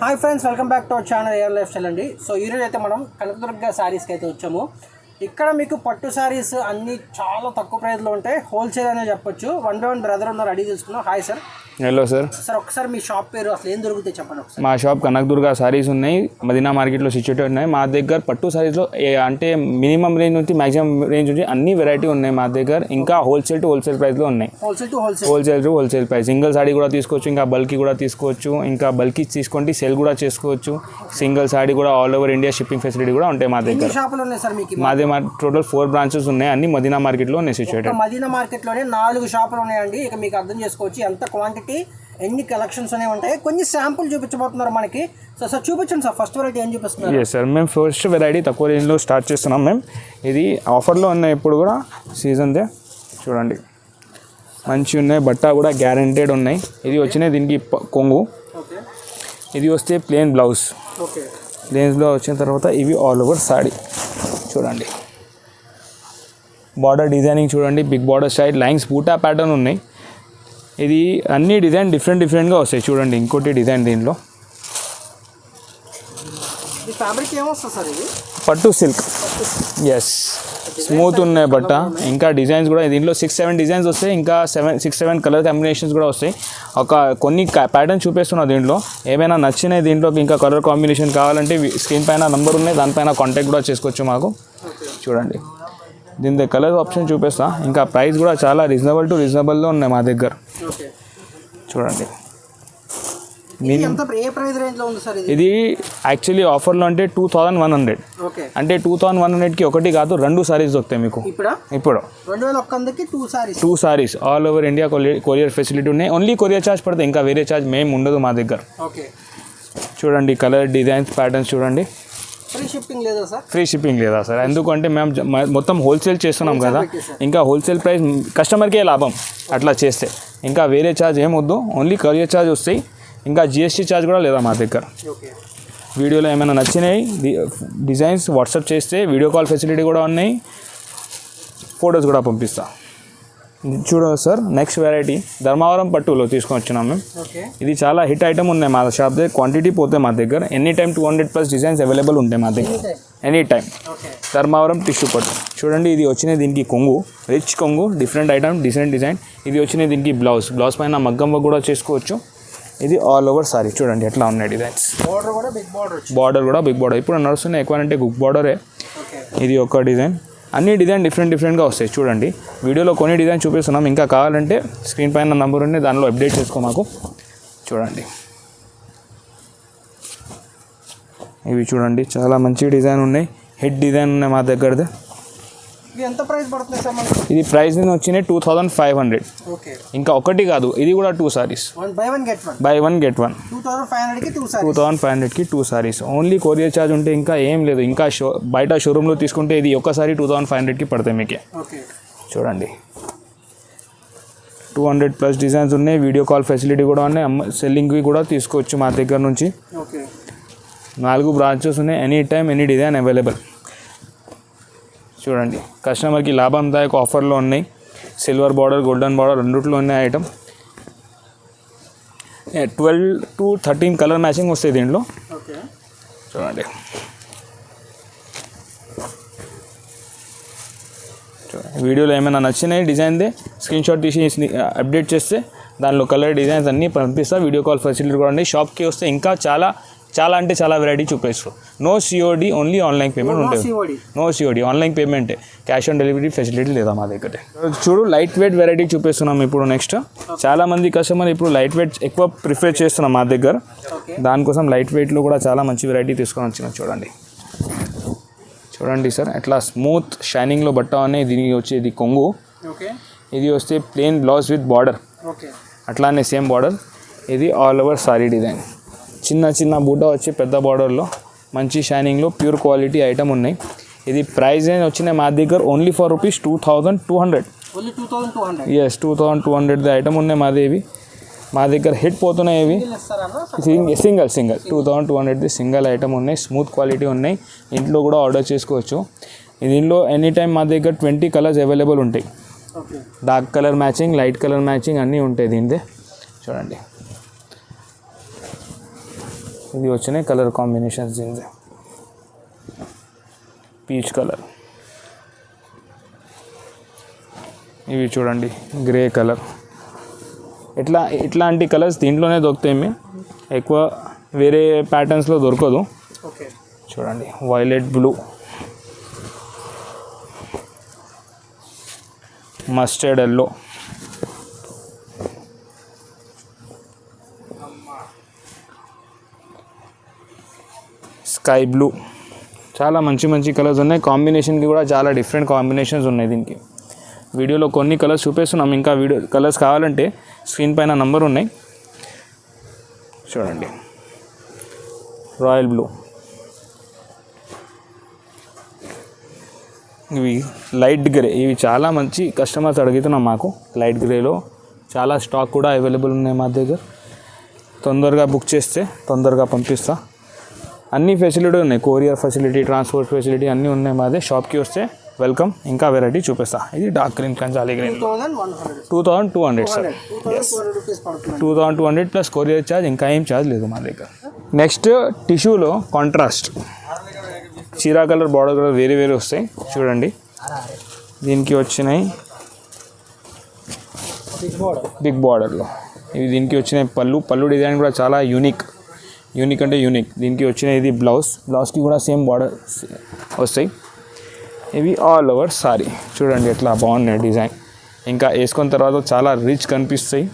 Hi friends, welcome back to our channel A R lifestyle అండి. So ఈరోజు అయితే మనం కనకదుర్గ శారీస్కి అయితే వచ్చాము. ఇక్కడ మీకు పట్టు శారీస్ అన్నీ చాలా తక్కువ ప్రైస్లో ఉంటాయి. హోల్సేల్ అనే చెప్పొచ్చు. వన్ బై వన్ బ్రదర్ ఉన్నారు, అడిగి తెలుసుకున్నాం. Hi sir. Hello sir. Sir ఒకసారి మీ షాప్ పేరు అసలు ఏం దొరుకుతాయి చెప్పండి ఒకసారి. మా షాప్ కనకదుర్గ శారీస్ ఉన్నాయి, మదీనా మార్కెట్లో సిచ్యువేటెడ్ ఉన్నాయి. మా దగ్గర పట్టు శారీస్లో అంటే మినిమం రేంజ్ నుంచి మ్యాక్సిమం రేంజ్ నుంచి అన్ని వెరైటీ ఉన్నాయి మా దగ్గర. ఇంకా హోల్సేల్ టు హోల్సేల్ ప్రైస్లో ఉన్నాయి. Wholesale to wholesale price. Single sorry కూడా తీసుకోవచ్చు, ఇంకా బల్కీ కూడా తీసుకోవచ్చు. ఇంకా బల్కీ తీసుకుంటే సెల్ కూడా చేసుకోవచ్చు. సింగిల్ సారీ కూడా all over India shipping facility కూడా ఉంటాయి మా దగ్గర. మాది టోటల్ 4 బ్రాంచెస్ ఉన్నాయి, అన్ని మదీనా మార్కెట్లో ఉన్నాయి సిచ్యువేటెడ్. మదీనా మార్కెట్లోనే 4 షాపులు ఉన్నాయండి. ఇక మీకు అర్థం చేసుకోవచ్చు ఎంత క్వాంటిటీ, ఎన్ని కలెక్షన్స్ అనేవి ఉంటాయి. కొన్ని శాంపుల్ చూపించబోతున్నారు మనకి. సో సార్ చూపించండి సార్, ఫస్ట్ వెరైటీ ఏం చూపిస్తున్నారు? ఎస్ సార్, మేము ఫస్ట్ వెరైటీ తక్కువ రేంజ్లో స్టార్ట్ చేస్తున్నాం. మేము ఇది ఆఫర్లో ఉన్నాయి, ఇప్పుడు కూడా సీజన్దే. చూడండి మంచిగా ఉన్నాయి, బట్ట కూడా గ్యారంటెడ్ ఉన్నాయి. ఇది వచ్చినాయి దీనికి కొంగు. ఇది వస్తే ప్లెయిన్ బ్లౌజ్. ప్లెయిన్ బ్లౌజ్ వచ్చిన తర్వాత ఇవి ఆల్ ఓవర్ సాడీ. చూడండి బార్డర్ డిజైనింగ్ చూడండి, బిగ్ బార్డర్ స్టైల్ లైన్స్ బూటా ప్యాటర్న్ ఉన్నాయి. ఇది అన్ని డిజైన్ డిఫరెంట్గా వస్తాయి. చూడండి ఇంకోటి డిజైన్ దీనిలో పట్టు సిల్క్. ఎస్, స్మూత్ ఉన్నాయి బట్ట. ఇంకా డిజైన్స్ కూడా దీంట్లో 6-7 డిజైన్స్ వస్తాయి. ఇంకా 6-7 కలర్ కాంబినేషన్స్ కూడా వస్తాయి. కొన్ని ప్యాటర్న్ చూపిస్తున్నా దీంట్లో. ఏమైనా నచ్చినాయి దీంట్లోకి ఇంకా కలర్ కాంబినేషన్ కావాలంటే స్క్రీన్ పైన నంబర్ ఉన్నాయి, దానిపైన కాంటాక్ట్ కూడా చేసుకోవచ్చు మాకు. చూడండి దీని కలర్ ఆప్షన్ చూపిస్తా. ఇంకా ప్రైస్ కూడా చాలా రీజనబుల్లో ఉన్నాయి మా దగ్గర. చూడండి ఇది యాక్చువల్లీ ఆఫర్లో అంటే 2100. అంటే 2100కి ఒకటి కాదు 2 సారీస్ దొరుకుతాయి మీకు ఇప్పుడు. 2 saris all over India courier facility ఉన్నాయి. ఓన్లీ కొరియర్ ఛార్జ్ పడుతుంది, ఇంకా వేరే ఛార్జ్ మేము ఉండదు మా దగ్గర. చూడండి కలర్ డిజైన్స్ ప్యాటర్న్స్ చూడండి. ఫ్రీ షిప్పింగ్ లేదా సార్? ఎందుకంటే మేము మొత్తం హోల్సేల్ చేస్తున్నాం కదా, ఇంకా హోల్సేల్ ప్రైస్ కస్టమర్కే లాభం అట్లా చేస్తే. ఇంకా వేరే ఛార్జ్ ఏమొద్దు, ఓన్లీ కొరియర్ ఛార్జ్ వస్తాయి. ఇంకా జిఎస్టీ ఛార్జ్ కూడా లేదా మా దగ్గర. వీడియోలో ఏమైనా నచ్చినాయి డిజైన్స్ వాట్సాప్ చేస్తే వీడియో కాల్ ఫెసిలిటీ కూడా ఉన్నాయి, ఫొటోస్ కూడా పంపిస్తా. చూడండి సార్, నెక్స్ట్ వెరైటీ ధర్మవరం పట్టులో తీసుకొని వచ్చినాం మేము. ఇది చాలా హిట్ ఐటమ్ ఉన్నాయి మా షాప్ దగ్గర. క్వాంటిటీ పోతే మా దగ్గర ఎనీ టైం 200+ డిజైన్స్ అవైలబుల్ ఉంటాయి మా దగ్గర ఎనీ టైం. ధర్మవరం టిష్యూ పట్టు చూడండి. ఇది వచ్చినాయి దీనికి కొంగు, రిచ్ కొంగు, డిఫరెంట్ ఐటమ్, డిఫరెంట్ డిజైన్. ఇది వచ్చినాయి దీనికి బ్లౌజ్ పైన మగ్గం కూడా చేసుకోవచ్చు. ఇది ఆల్ ఓవర్ సారీ. చూడండి ఎట్లా ఉన్నాయి డిజైన్స్. బార్డర్ కూడా బిగ్ బార్డర్. ఇప్పుడు నడుస్తున్నాయి ఎక్కువ అంటే గుక్ బార్డరే. ఇది ఒక డిజైన్. అన్ని డిజైన్ డిఫరెంట్గా వస్తాయి. చూడండి వీడియోలో కొన్ని డిజైన్ చూపిస్తున్నాం, ఇంకా కావాలంటే స్క్రీన్ పైన నంబర్ ఉంది, దానిలో అప్డేట్ చేసుకో మాకు. చూడండి ఇవి చూడండి చాలా మంచి డిజైన్ ఉన్నాయి, హిట్ డిజైన్ ఉన్నాయి మా దగ్గరది. ఎంత ప్రైస్ పడుతుంది సార్? ఇది ప్రైస్ వచ్చినాయి 2500. ఇంకా ఒకటి కాదు, ఇది కూడా 2 saris. Buy one get one 2500కి 2 సారీస్. ఓన్లీ కొరియర్ ఛార్జ్ ఉంటే ఇంకా ఏం లేదు. ఇంకా బయట షోరూంలో తీసుకుంటే ఇది ఒక్కసారి 2500కి పడతాయి మీకే. చూడండి 200+ డిజైన్స్ ఉన్నాయి, వీడియో కాల్ ఫెసిలిటీ కూడా ఉన్నాయి, సెల్లింగ్కి కూడా తీసుకోవచ్చు మా దగ్గర నుంచి. 4 బ్రాంచెస్ ఉన్నాయి, any time any design available. చూడండి కస్టమర్కి లాభందాయక ఆఫర్లో ఉన్నాయి. సిల్వర్ బార్డర్, గోల్డెన్ బార్డర్ రెండిట్లో ఉన్నాయి ఐటమ్. 12 to 13 కలర్ మ్యాచింగ్ వస్తాయి దీంట్లో. చూడండి వీడియోలో ఏమైనా నచ్చినాయి డిజైన్దే స్క్రీన్ షాట్ తీసి అప్డేట్ చేస్తే దానిలో కలర్ డిజైన్స్ అన్నీ పంపిస్తా. వీడియో కాల్ ఫెసిలిటీ కూడా ఉంది. షాప్కి వస్తే ఇంకా చాలా అంటే చాలా వెరైటీ చూపిస్తారు. No COD, only online payment ఉంటుంది. నో సిఓడి, ఆన్లైన్ పేమెంటే, క్యాష్ ఆన్ డెలివరీ ఫెసిలిటీ లేదా మా దగ్గర. చూడు లైట్ వెయిట్ వెరైటీ చూపిస్తున్నాం ఇప్పుడు. నెక్స్ట్ చాలా మంది కస్టమర్ ఇప్పుడు లైట్ వెయిట్ ఎక్కువ ప్రిఫర్ చేస్తున్నాం మా దగ్గర. దానికోసం లైట్ వెయిట్లో కూడా చాలా మంచి వెరైటీ తీసుకొని వచ్చినాం. చూడండి సార్ ఎట్లా స్మూత్ షైనింగ్లో బట్ట ఉన్నాయి. దీనికి వచ్చేది కొంగు. ఇది వస్తే ప్లెయిన్ బ్లౌజ్ విత్ బార్డర్, అట్లానే సేమ్ బార్డర్. ఇది ఆల్ ఓవర్ సారీ డిజైన్. చిన్న బూట వచ్చి పెద్ద బార్డర్లో మంచి షైనింగ్లో ప్యూర్ క్వాలిటీ ఐటమ్ ఉన్నాయి. ఇది ప్రైస్ వచ్చినాయి మా దగ్గర only for rupees 2200. Yes 2200 item ఉన్నాయి మాదేవి. మా దగ్గర హిట్ పోతున్నాయి ఇవి. సింగిల్ 2200 సింగిల్ ఐటమ్ ఉన్నాయి, స్మూత్ క్వాలిటీ ఉన్నాయి. ఇంట్లో కూడా ఆర్డర్ చేసుకోవచ్చు. దీనిలో ఎనీ టైం మా దగ్గర 20 కలర్స్ అవైలబుల్ ఉంటాయి. Dark colour matching, light colour matching అన్నీ ఉంటాయి దీనిదే. చూడండి ఇది వచ్చినాయి కలర్ కాంబినేషన్స్ దీనిది. పీచ్ కలర్, ఇవి చూడండి గ్రే కలర్. ఇట్లాంటి కలర్స్ దీంట్లోనే దొరుకుతాయి, ఎక్కువ వేరే ప్యాటర్న్స్లో దొరకదు. ఓకే చూడండి violet blue, mustard yellow, sky blue. చాలా మంచి మంచి కలర్స్ ఉన్నాయి. కాంబినేషన్కి కూడా చాలా డిఫరెంట్ కాంబినేషన్స్ ఉన్నాయి దీనికి. వీడియోలో కొన్ని కలర్స్ చూపిస్తున్నాం, ఇంకా వీడియో కలర్స్ కావాలంటే స్క్రీన్ పైన నంబర్ ఉన్నాయి చూడండి. రాయల్ బ్లూ, ఇవి లైట్ గ్రే. ఇవి చాలా మంచి కస్టమర్స్ అడుగుతున్నాం మాకు. లైట్ గ్రేలో చాలా స్టాక్ కూడా అవైలబుల్ ఉన్నాయి మా దగ్గర. తొందరగా బుక్ చేస్తే తొందరగా పంపిస్తా. అన్ని ఫెసిలిటీ ఉన్నాయి, కొరియర్ ఫెసిలిటీ, ట్రాన్స్పోర్ట్ ఫెసిలిటీ అన్నీ ఉన్నాయి మాదే. షాప్కి వస్తే వెల్కమ్. ఇంకా వెరైటీ చూపిస్తా. ఇది డార్క్ గ్రీన్, కంచాలి green, 2200 sir. 2200 plus courier charge, ఇంకా ఏం ఛార్జ్ లేదు మా దగ్గర. నెక్స్ట్ టిష్యూలో కాంట్రాస్ట్ చీరా కలర్, బార్డర్ కలర్ వేరే వేరే వస్తాయి చూడండి. దీనికి వచ్చినాయి బిగ్ బార్డర్లో. ఇవి దీనికి వచ్చినాయి పళ్ళు డిజైన్ కూడా చాలా యూనిక్ అంటే యూనిక్. దీనికి వచ్చిన ఇది బ్లౌజ్కి కూడా సేమ్ బార్డర్ వస్తాయి. ఇవి ఆల్ ఓవర్ సారీ చూడండి ఎట్లా బాగున్నాయి డిజైన్. ఇంకా వేసుకున్న తర్వాత చాలా రిచ్ కనిపిస్తాయి.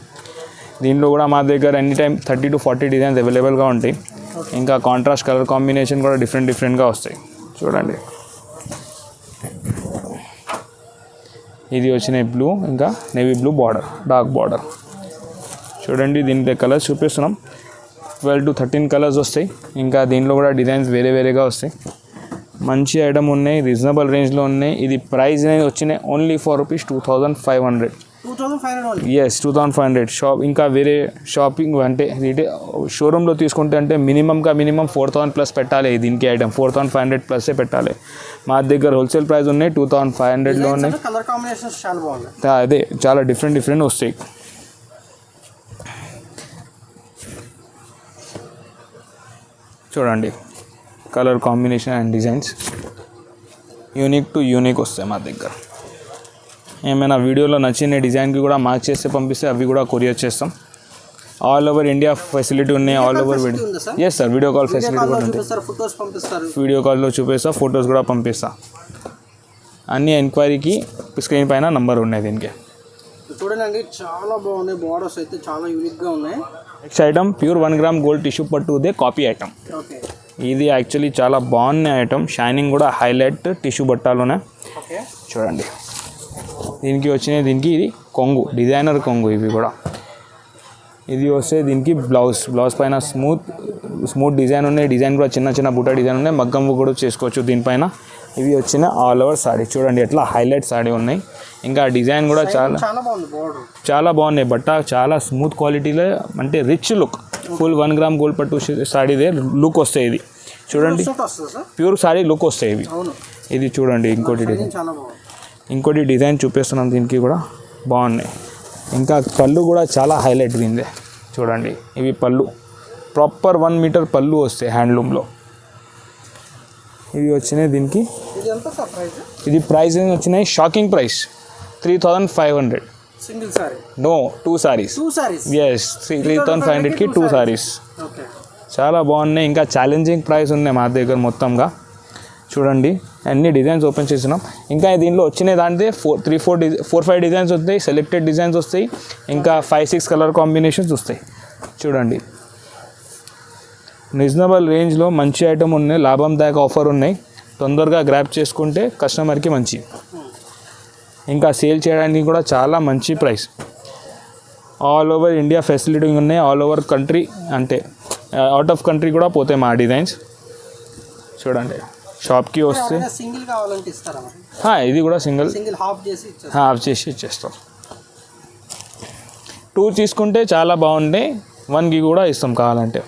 దీంట్లో కూడా మా దగ్గర ఎనీ టైం 30 to 40 డిజైన్స్ అవైలబుల్గా ఉంటాయి. ఇంకా కాంట్రాస్ట్ కలర్ కాంబినేషన్ కూడా డిఫరెంట్గా వస్తాయి చూడండి. ఇది వచ్చిన బ్లూ, ఇంకా navy blue border, dark border చూడండి. దీని కలర్స్ చూపిస్తున్నాం. 12 to 13 కలర్స్ వస్తాయి. ఇంకా దీంట్లో కూడా డిజైన్స్ వేరేగా వస్తాయి. మంచి ఐటమ్ ఉన్నాయి, రీజనబుల్ రేంజ్లో ఉన్నాయి. ఇది ప్రైస్ అనేది వచ్చినాయి ఓన్లీ ఫర్ రూపీస్ 2500. 2500 షాప్. ఇంకా వేరే షాపింగ్ అంటే షోరూంలో తీసుకుంటే అంటే మినిమం 4000 ప్లస్ పెట్టాలి. దీనికి ఐటమ్ 4500 ప్లస్సే పెట్టాలి. మా దగ్గర హోల్సేల్ ప్రైస్ ఉన్నాయి 2500లో ఉన్నాయి. అదే చాలా డిఫరెంట్ వస్తాయి. చూడండి colour combination and designs unique వస్తాయి మా దగ్గర. ఏమైనా వీడియోలో నచ్చిన డిజైన్కి కూడా మార్క్ చేస్తే పంపిస్తే అవి కూడా కొరియర్ చేస్తాం. ఆల్ ఓవర్ ఇండియా ఫెసిలిటీ ఉన్నాయి. All over yes sir, video call facility కూడా ఉంటుంది. వీడియో కాల్లో చూపిస్తా, ఫొటోస్ కూడా పంపిస్తా. అన్ని ఎంక్వైరీకి స్క్రీన్ పైన నంబర్ ఉన్నాయి దీనికి. చూడండి చాలా బాగున్నాయి. బార్డర్స్ అయితే చాలా యూనిక్గా ఉన్నాయి. Next item pure 1 gram gold tissue పట్టుదే కాపీ ఐటమ్. ఇది యాక్చువల్లీ చాలా బాగున్నాయి ఐటమ్. షైనింగ్ కూడా హైలైట్ టిష్యూ బట్టాలోనే చూడండి. దీనికి ఇది కొంగు, డిజైనర్ కొంగు. ఇవి కూడా ఇది వస్తే దీనికి బ్లౌజ్ పైన స్మూత్ డిజైన్ ఉన్నాయి. డిజైన్ కూడా చిన్న బుట్ట డిజైన్ ఉన్నాయి. మగ్గం కూడా చేసుకోవచ్చు దీనిపైన. ఇవి వచ్చిన ఆల్ ఓవర్ సాడీ చూడండి ఎట్లా హైలైట్ సాడీ ఉన్నాయి. ఇంకా డిజైన్ కూడా చాలా బాగున్నాయి. బట్ట చాలా స్మూత్ క్వాలిటీలో, అంటే rich look. Full 1 gram gold పట్టు సాడీదే లుక్ వస్తాయి. ఇది చూడండి ప్యూర్ సాడీ లుక్ వస్తాయి ఇవి. ఇది చూడండి ఇంకోటి డిజైన్ చూపిస్తున్నాం. దీనికి కూడా బాగున్నాయి. ఇంకా పళ్ళు కూడా చాలా హైలైట్ దీనిదే చూడండి. ఇవి పళ్ళు ప్రాపర్ 1 మీటర్ పళ్ళు వస్తాయి హ్యాండ్లూమ్లో. ఇవి వచ్చినాయి దీనికి. ఇది ప్రైస్ వచ్చినాయి shocking price 3500. Single sari? No, 2 saris. Yes, 3500కి 2 సారీస్. చాలా బాగున్నాయి. ఇంకా ఛాలెంజింగ్ ప్రైస్ ఉన్నాయి మా దగ్గర మొత్తంగా. చూడండి అన్ని డిజైన్స్ ఓపెన్ చేస్తున్నాం. ఇంకా దీనిలో వచ్చిన దాంట్లో 4-5 డిజైన్స్ వస్తాయి. సెలెక్టెడ్ డిజైన్స్ వస్తాయి. ఇంకా 5-6 కలర్ కాంబినేషన్స్ వస్తాయి. చూడండి రీజనబుల్ రేంజ్లో మంచి ఐటమ్ ఉన్నాయి. లాభందాయక ఆఫర్ ఉన్నాయి. తొందరగా గ్రాప్ చేసుకుంటే కస్టమర్కి మంచి. ఇంకా సేల్ చేయడానికి కూడా చాలా మంచి price. All over India facility ఉన్నాయి. ఆల్ ఓవర్ కంట్రీ, అంటే అవుట్ ఆఫ్ కంట్రీ కూడా పోతాయి మా డిజైన్స్. చూడండి షాప్కి వస్తే సింగిల్ కావాలంటే ఇస్తారా? ఇది కూడా సింగిల్ హాఫ్ చేసి ఇచ్చేస్తాం. 2 తీసుకుంటే చాలా బాగుంటాయి. 1కి కూడా ఇస్తాం కావాలంటే.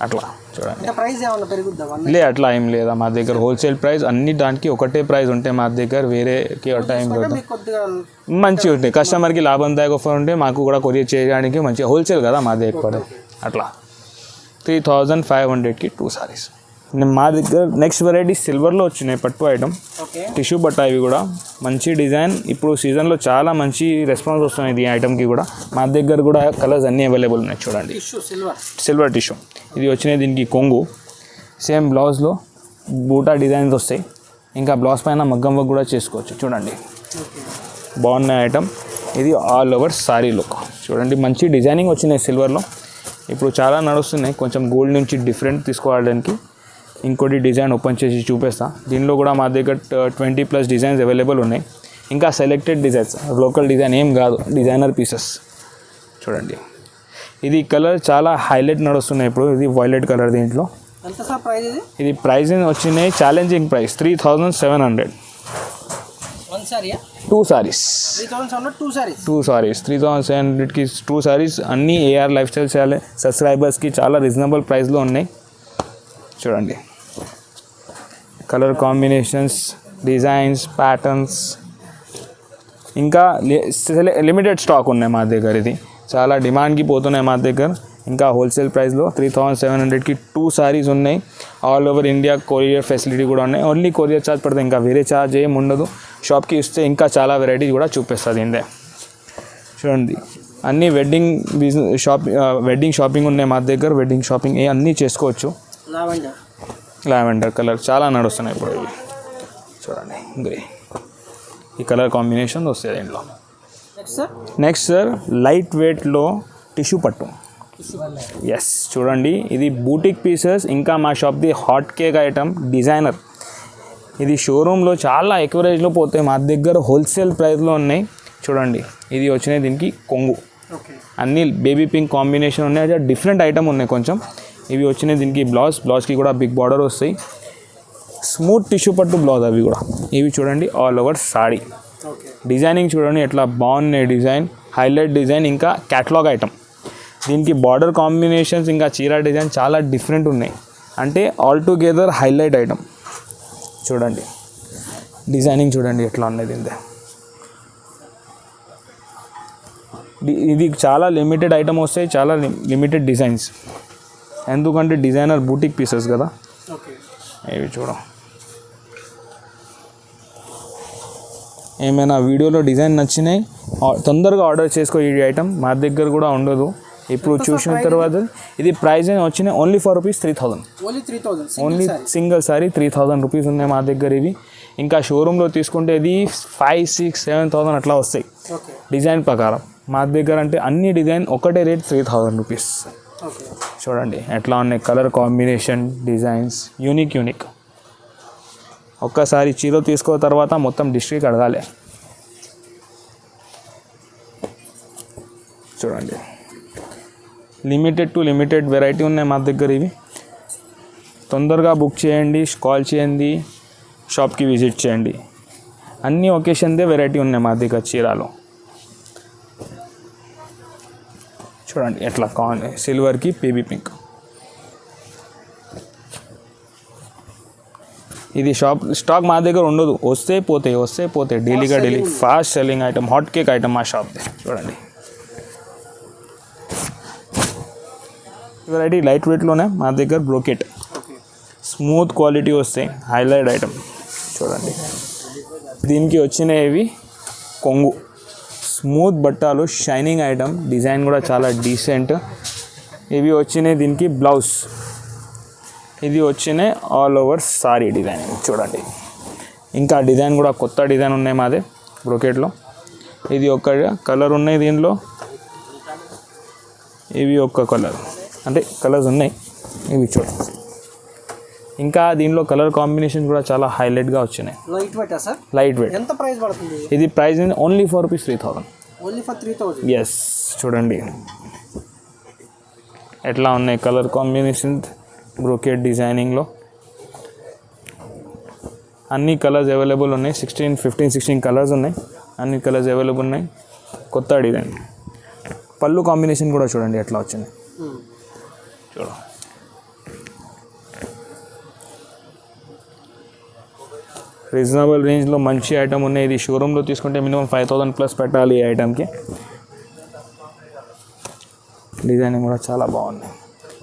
అట్లా చూడండి. అట్లా ఏం లేదా మా దగ్గర. హోల్సేల్ ప్రైస్ అన్ని దానికి ఒకటే ప్రైస్ ఉంటాయి మా దగ్గర. వేరేకి టైం మంచిగా ఉంటాయి. కస్టమర్కి లాభందాయక ఆఫర్ ఉంటే మాకు కూడా కొరియర్ చేయడానికి మంచిగా. హోల్సేల్ కదా మా దగ్గర అట్లా. 3,500కి 2 సారీస్. మా దగ్గర నెక్స్ట్ వెరైటీ సిల్వర్లో వచ్చినాయి పట్టు ఐటమ్, టిష్యూ బట్ట. ఇవి కూడా మంచి డిజైన్, ఇప్పుడు సీజన్లో చాలా మంచి రెస్పాన్స్ వస్తుంది ఈ ఐటమ్కి కూడా. మా దగ్గర కూడా కలర్స్ అన్నీ అవైలబుల్ ఉన్నాయి చూడండి. సిల్వర్ టిష్యూ ఇది వచ్చినాయి. దీనికి కొంగు సేమ్ బ్లౌజ్లో బూటా డిజైన్స్ వస్తాయి. ఇంకా బ్లౌజ్ పైన మగ్గం వర్క్ కూడా చేసుకోవచ్చు చూడండి. బాగున్నాయి ఐటమ్. ఇది ఆల్ ఓవర్ సారీ లుక్ చూడండి. మంచి డిజైనింగ్ వచ్చినాయి సిల్వర్లో. ఇప్పుడు చాలా నడుస్తున్నాయి. కొంచెం గోల్డ్ నుంచి డిఫరెంట్ తీసుకోవడానికి ఇంకోటి డిజైన్ ఓపెన్ చేసి చూపిస్తా. దీనిలో కూడా మా దగ్గర 20+ డిజైన్స్ అవైలబుల్ ఉన్నాయి. ఇంకా సెలెక్టెడ్ డిజైన్స్, లోకల్ డిజైన్ ఏం కాదు, డిజైనర్ పీసెస్ చూడండి. ఇది కలర్ చాలా హైలైట్ నడుస్తున్నాయి ఇప్పుడు. ఇది వైలెట్ కలర్. దీంట్లో ఇది ప్రైస్ వచ్చినాయి ఛాలెంజింగ్ ప్రైస్ 3,700. 2 సారీస్ 3,700కి 2 సారీస్. అన్నీ ఏఆర్ లైఫ్ స్టైల్ చేయాలి సబ్స్క్రైబర్స్కి చాలా రీజనబుల్ ప్రైస్లో ఉన్నాయి చూడండి. కలర్ కాంబినేషన్స్, డిజైన్స్, ప్యాటర్న్స్ ఇంకా లిమిటెడ్ స్టాక్ ఉన్నాయి మా దగ్గర. ఇది చాలా డిమాండ్కి పోతున్నాయి మా దగ్గర. ఇంకా హోల్సేల్ ప్రైస్లో 3,700కి 2 సారీస్ ఉన్నాయి. All over India courier facility కూడా ఉన్నాయి. ఓన్లీ కొరియర్ ఛార్జ్ పడుతుంది, ఇంకా వేరే ఛార్జ్ ఏం ఉండదు. షాప్కి ఇస్తే ఇంకా చాలా వెరైటీస్ కూడా చూపిస్తుంది ఇందే చూడండి. అన్నీ వెడ్డింగ్ షాపింగ్ ఉన్నాయి మా దగ్గర. వెడ్డింగ్ షాపింగ్ అన్నీ చేసుకోవచ్చు. లావెండర్ కలర్ చాలా నడుస్తున్నాయి ఇప్పుడు ఇవి చూడండి. ఈ కలర్ కాంబినేషన్ వస్తుంది దీంట్లో. నెక్స్ట్ సార్ లైట్ వెయిట్లో టిష్యూ పట్టు. ఎస్ చూడండి. ఇది బూటిక్ పీసెస్. ఇంకా మా షాప్ది హాట్ కేక్ ఐటమ్ డిజైనర్. ఇది షోరూంలో చాలా ఎక్కువ రేంజ్లో పోతాయి, మా దగ్గర హోల్సేల్ ప్రైస్లో ఉన్నాయి చూడండి. ఇది వచ్చినాయి దీనికి కొంగు. అన్నీ బేబీ పింక్ కాంబినేషన్ ఉన్నాయి. అది డిఫరెంట్ ఐటమ్ ఉన్నాయి కొంచెం. ఇవి వచ్చినాయి దీనికి బ్లౌజ్కి కూడా బిగ్ బార్డర్ వస్తాయి. స్మూత్ టిష్యూ పట్టు బ్లౌజ్ అవి కూడా. ఇవి చూడండి ఆల్ ఓవర్ సారీ. డిజైనింగ్ చూడండి ఎట్లా బాగున్నాయి. Design highlight design. ఇంకా క్యాటలాగ్ ఐటమ్. దీనికి బార్డర్ కాంబినేషన్స్ ఇంకా చీర డిజైన్ చాలా డిఫరెంట్ ఉన్నాయి. అంటే ఆల్ టుగెదర్ హైలైట్ ఐటమ్ చూడండి. డిజైనింగ్ చూడండి ఎట్లా ఉన్నది ఇందే. ఇది చాలా లిమిటెడ్ ఐటమ్ వస్తాయి, చాలా లిమిటెడ్ డిజైన్స్. ఎందుకంటే డిజైనర్ బూటిక్ పీసెస్ కదా. ఇవి చూడం. ఏమైనా వీడియోలో డిజైన్ నచ్చినాయి తొందరగా ఆర్డర్ చేసుకో. ఈ ఐటమ్ మా దగ్గర కూడా ఉండదు. ఇప్పుడు చూసిన తర్వాత ఇది ప్రైస్ వచ్చినాయి only for rupees 3,000. Only single sorry 3,000 rupees ఉన్నాయి మా దగ్గర ఇవి. ఇంకా షోరూంలో తీసుకుంటే ఇది 5,000, 6,000, 7,000 అట్లా వస్తాయి డిజైన్ ప్రకారం. మా దగ్గర అంటే అన్ని డిజైన్ ఒకటే రేట్ 3,000 రూపీస్. చూడండి ఎట్లా ఉన్నాయి కలర్ కాంబినేషన్, డిజైన్స్ యూనిక్. ఒక్కసారి చీర తీసుకో తర్వాత మొత్తం డిస్ట్రిక్ట్ అడగాలి చూడండి. లిమిటెడ్ వెరైటీ ఉన్నాయి మా దగ్గర. ఇవి తొందరగా బుక్ చేయండి, కాల్ చేయండి, షాప్కి విజిట్ చేయండి. అన్ని ఒకేషన్దే వెరైటీ ఉన్నాయి మా దగ్గర చీరాలో. చూడండి ఎట్లా సిల్వర్కి బేబీ పింక్. ఇది స్టాక్ మా దగ్గర ఉండదు. వస్తే పోతాయి daily fast selling item, hot cake item మా షాప్ది. చూడండి వెరైటీ లైట్ వెయిట్లోనే మా దగ్గర బ్రోకెట్ స్మూత్ క్వాలిటీ వస్తాయి. హైలైట్ ఐటమ్ చూడండి. దీనికి వచ్చినవి కొంగు స్మూత్ బట్టాలు, షైనింగ్ ఐటమ్. డిజైన్ కూడా చాలా డీసెంట్. ఇవి వచ్చినాయి దీనికి బ్లౌజ్. ఇది వచ్చినాయి ఆల్ ఓవర్ సారీ డిజైన్ చూడండి. ఇంకా డిజైన్ కూడా కొత్త డిజైన్ ఉన్నాయి మాదే బ్రోకెట్లో. ఇది ఒక కలర్ ఉన్నాయి దీనిలో, ఇవి ఒక కలర్, అంటే కలర్స్ ఉన్నాయి ఇవి చూడండి. ఇంకా దీనిలో కలర్ కాంబినేషన్ కూడా చాలా హైలైట్గా వచ్చినాయి. Light weight. ఎంత ప్రైస్ పడుతుంది ఇది? Price only for rupees 3,000. Yes చూడండి ఎట్లా ఉన్నాయి కలర్ కాంబినేషన్. బ్రోకెట్ డిజైనింగ్లో అన్ని కలర్స్ అవైలబుల్ ఉన్నాయి. 15-16 కలర్స్ ఉన్నాయి. అన్ని కలర్స్ అవైలబుల్ ఉన్నాయి. కొత్త డిజైన్. పళ్ళు కాంబినేషన్ కూడా చూడండి ఎట్లా వచ్చింది. చూడ రీజనబుల్ రేంజ్లో మంచి ఐటమ్ ఉన్నాయి. ఇది షోరూంలో తీసుకుంటే మినిమం 5,000+ పెట్టాలి ఈ ఐటమ్కి. డిజైనింగ్ కూడా చాలా బాగుంది.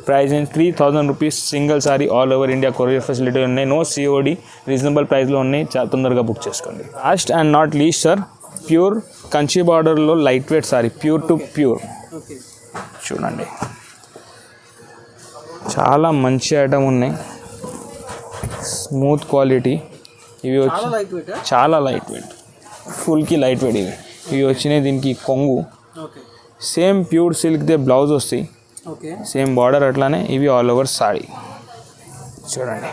Price range 3000 rupees. Single sari all over India courier facility ఉన్నాయి. నో సిఓడి, రీజనబుల్ ప్రైస్లో ఉన్నాయి. తొందరగా బుక్ చేసుకోండి. Last and not least sir, pure Kanchi బార్డర్లో light weight sari, pure to pure. చూడండి చాలా మంచి ఐటమ్ ఉన్నాయి, స్మూత్ క్వాలిటీ. ఇవి వచ్చి చాలా లైట్ వెయిట్, ఫుల్కి లైట్ వెయిట్. ఇవి వచ్చినాయి దీనికి కొంగు, సేమ్ ప్యూర్ సిల్క్దే బ్లౌజ్ వస్తాయి, సేమ్ బార్డర్ అట్లానే. ఇవి ఆల్ ఓవర్ సారీ. చూడండి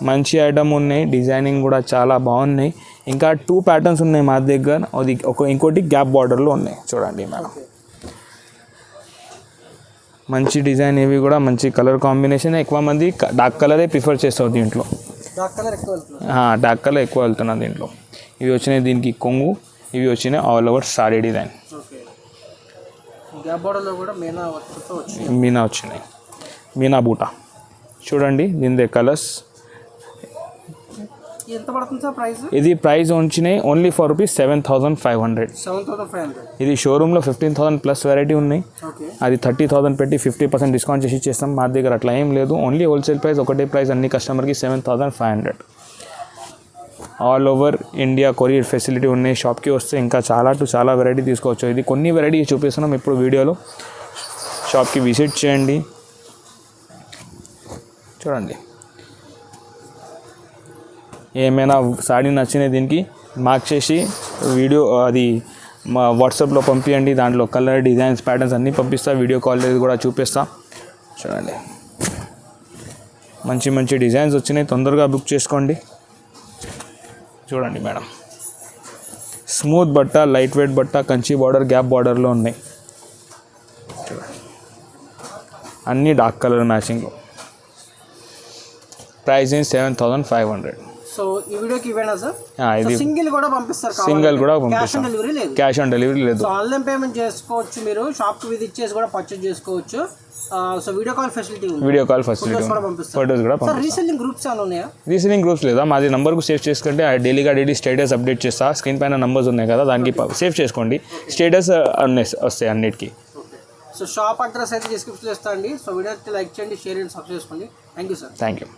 మంచి ఐటమ్ ఉన్నాయి, డిజైనింగ్ కూడా చాలా బాగున్నాయి. ఇంకా 2 ప్యాటర్న్స్ ఉన్నాయి మా దగ్గర. అది ఇంకోటి గ్యాప్ బార్డర్లో ఉన్నాయి. చూడండి మేడం, మంచి డిజైన్. ఇవి కూడా మంచి కలర్ కాంబినేషన్. ఎక్కువ మంది డార్క్ కలరే ప్రిఫర్ చేస్తారు దీంట్లో, డార్క్ కలర్ ఎక్కువ వెళ్తున్నారు దీంట్లో. ఇవి వచ్చినాయి దీనికి కొంగు, ఇవి వచ్చినాయి all over sorry design. Meena వచ్చినాయి, మీనా బూటా. చూడండి దీని కలర్స్. ఎంత పడుతుంది సార్ ప్రైస్? ఇది ప్రైస్ వచ్చినాయి ఓన్లీ ఫర్ రూపీస్ 7500. ఇది షోరూంలో 15,000 ప్లస్ వెరైటీ ఉన్నాయి. అది 30,000 పెట్టి 50% డిస్కౌంట్ చేసి ఇచ్చేస్తాం. మా దగ్గర అట్లా ఏం లేదు, ఓన్లీ హోల్సేల్ ప్రైస్ ఒకటే ప్రైస్ అన్ని కస్టమర్కి 7500. All over India courier facility ఉన్నాయి. షాప్కి వస్తే ఇంకా చాలా వెరైటీ తీసుకోవచ్చు. ఇది కొన్ని వెరైటీ చూపిస్తున్నాం ఇప్పుడు వీడియోలో. షాప్కి విజిట్ చేయండి. చూడండి ఏమైనా సాడీ నచ్చినాయి దీనికి మార్క్ చేసి వీడియో అది మా వాట్సాప్లో పంపించండి. దాంట్లో కలర్, డిజైన్స్, ప్యాటర్న్స్ అన్నీ పంపిస్తా. వీడియో కాల్ కూడా చూపిస్తా. చూడండి మంచి డిజైన్స్ వచ్చినాయి, తొందరగా బుక్ చేసుకోండి. చూడండి మేడం, స్మూత్ బట్ట, లైట్ వెయిట్ బట్ట, కంచి బార్డర్, గ్యాప్ బార్డర్లో ఉన్నాయి. చూడండి అన్నీ డార్క్ కలర్ మ్యాచింగ్. ప్రైస్ ఏం 7500. సో ఈ వీడియోకి ఇవేనా సార్? ఇది సింగిల్ కూడా పంపిస్తారు, సింగిల్ కూడా క్యాష్ ఆన్ డెలివరీ లేదు. క్యాష్ ఆన్ డెలివరీ లేదు. సో ఆన్లైన్ పేమెంట్ చేసుకోవచ్చు, మీరు షాప్కి విజిట్ చేసి కూడా పర్చేజ్ చేసుకోవచ్చు. సో వీడియో కాల్ ఫెసిలిటీ ఉంది, ఫోటోస్ కూడా పంపిస్తారు. రీసెల్లింగ్ గ్రూప్స్ ఏమైనా ఉన్నాయా? రీసెల్లింగ్ గ్రూప్స్ లేదా, మాది నంబర్కు సేవ్ చేసుకుంటే డైలీ స్టేటస్ అప్డేట్ చేస్తా. స్క్రీన్ పైన నంబర్స్ ఉన్నాయి కదా, దానికి సేవ్ చేసుకోండి. స్టేటస్ వస్తాయి అన్నిటికీ. సో షాప్ అడ్రస్ అయితే డిస్క్రిప్షన్లో ఇస్తా అండి. సో వీడియో అయితే లైక్ చేయండి, షేర్ చేయండి, సబ్స్క్రైబ్ చేసుకోండి. Thank you sir. Thank you.